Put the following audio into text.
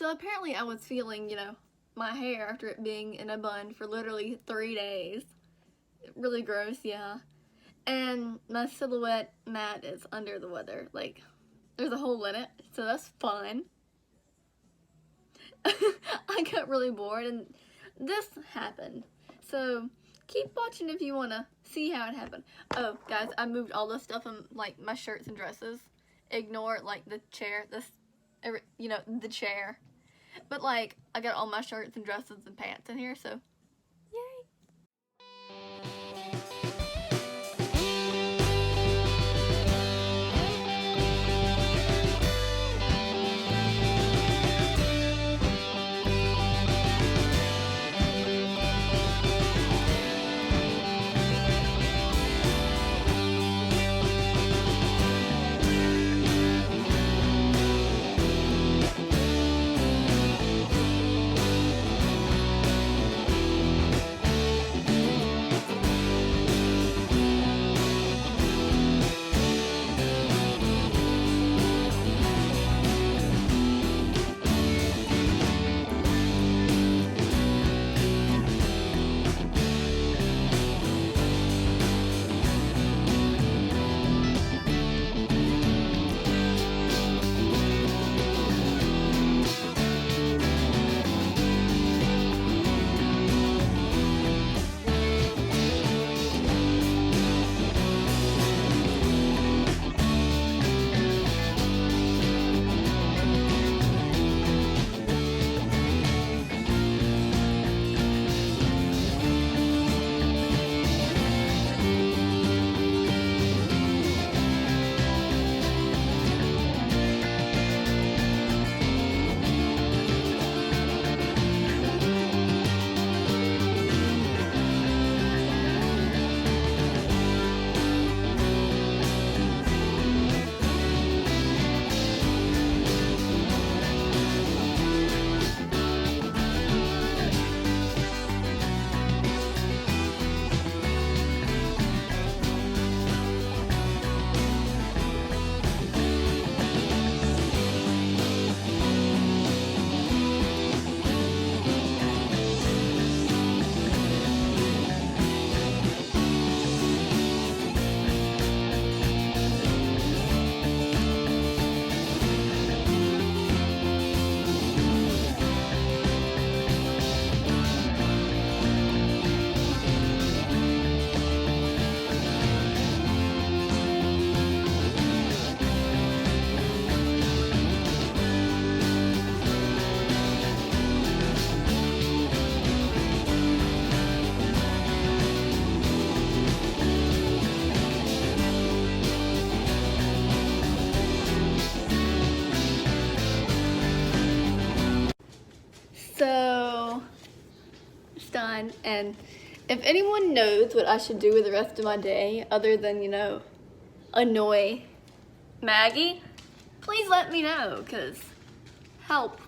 So apparently I was feeling, my hair after it being in a bun for literally 3 days. Really gross, yeah. And my silhouette mat is under the weather. Like, there's a hole in it, so that's fun. I got really bored and this happened. So keep watching if you want to see how it happened. Oh, guys, I moved all this stuff in, like, my shirts and dresses. Ignore, like, the chair, the chair. But, like, I got all my shirts and dresses and pants in here, so yay. So, it's done, and if anyone knows what I should do with the rest of my day, other than, annoy Maggie, please let me know, because help.